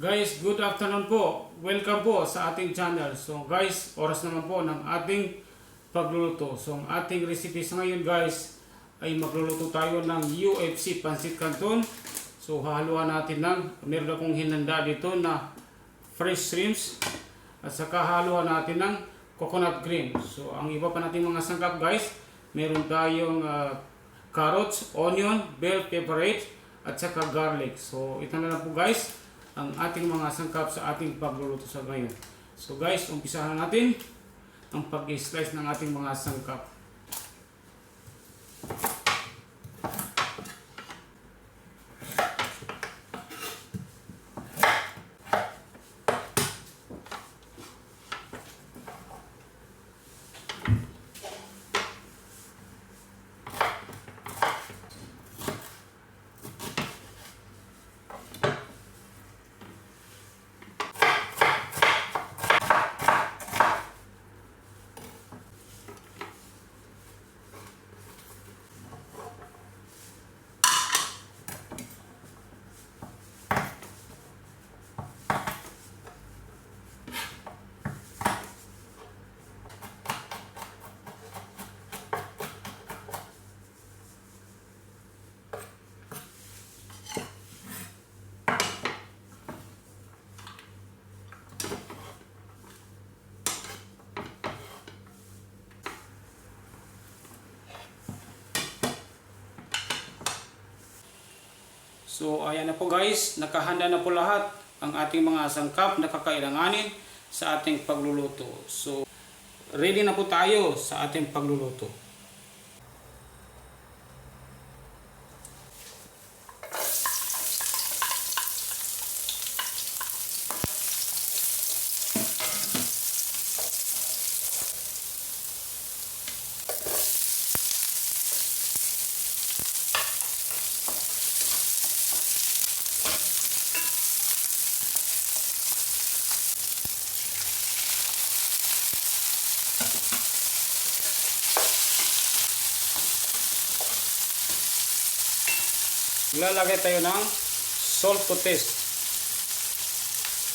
Guys, good afternoon po. Welcome po sa ating channel. So guys, oras naman po ng ating pagluluto. So ang ating recipe sa ngayon guys ay magluluto tayo ng UFC Pancit Canton. So hahaluan natin meron akong hinanda dito na fresh shrimps at saka haluan natin ng coconut cream. So ang iba pa natin mga sangkap guys, meron tayong carrots, onion, bell pepperate at saka garlic. So ito na lang po guys ang ating mga sangkap sa ating pagluluto sa ngayon. So guys, umpisahan natin ang pag-slice ng ating mga sangkap. So ayan na po guys, nakahanda na po lahat ang ating mga sangkap na kakailanganin sa ating pagluluto. So ready na po tayo sa ating pagluluto. Lalagay tayo ng salt to taste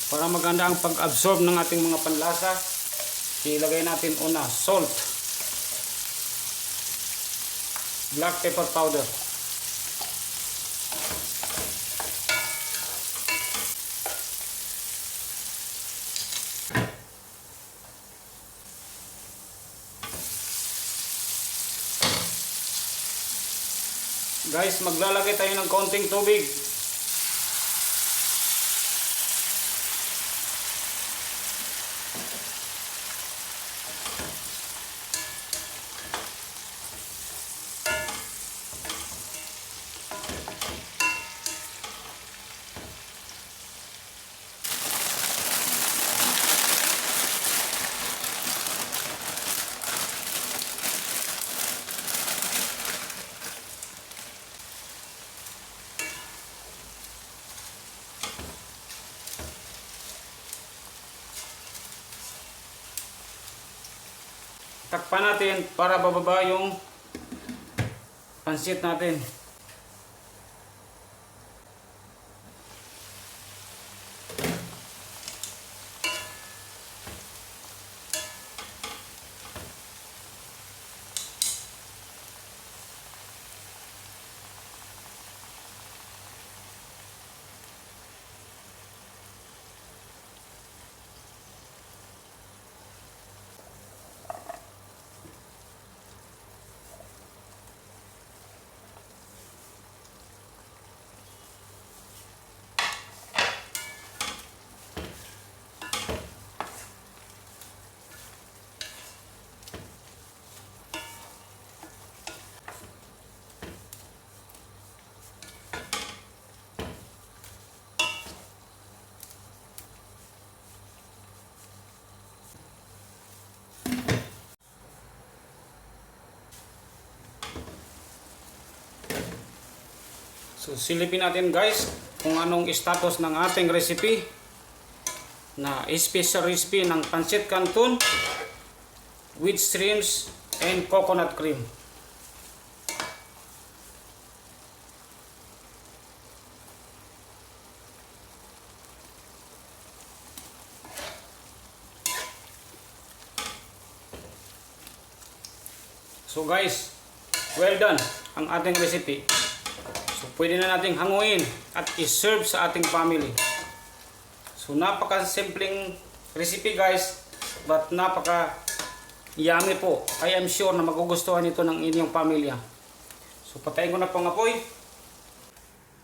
para maganda ang pag-absorb ng ating mga panlasa. Ilagay natin una salt, black pepper powder, guys, maglalagay tayo ng konting tubig. Takpan natin para bababa yung pansit natin. So silipin natin guys kung anong status ng ating recipe na special recipe ng Pancit Canton with shrimps and coconut cream. So guys, well done ang ating recipe. So pwede na nating hanguin at i-serve sa ating family. So napaka-simpleng recipe guys, but napaka-yummy po. I am sure na magugustuhan ito ng inyong pamilya. So patayin ko na po ang apoy.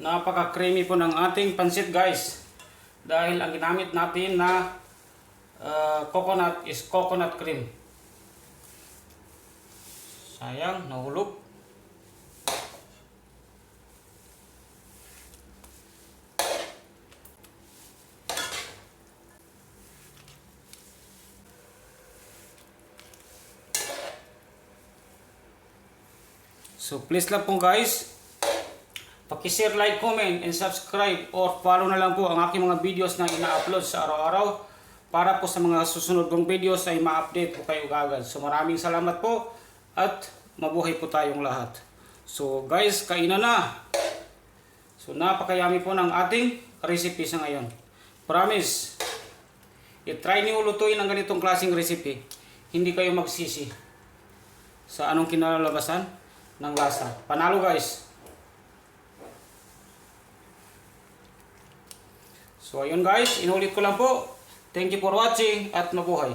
Napaka-creamy po ng ating pansit guys. Dahil ang ginamit natin na coconut is coconut cream. Sayang, nahulog. So please lang po guys, paki-share, like, comment, and subscribe or follow na lang po ang aking mga videos na ina-upload sa araw-araw para po sa mga susunod kong videos ay ma-update po kayo agad. So maraming salamat po at mabuhay po tayong lahat. So guys, kainan na. So napakayami po ng ating recipe sa ngayon. Promise, i-try niyo lutuin ang ganitong klaseng recipe. Hindi kayo magsisi sa anong kinalalabasan ng lasa. Panalo guys. So ayun guys, inulit ko lang po. Thank you for watching at mabuhay.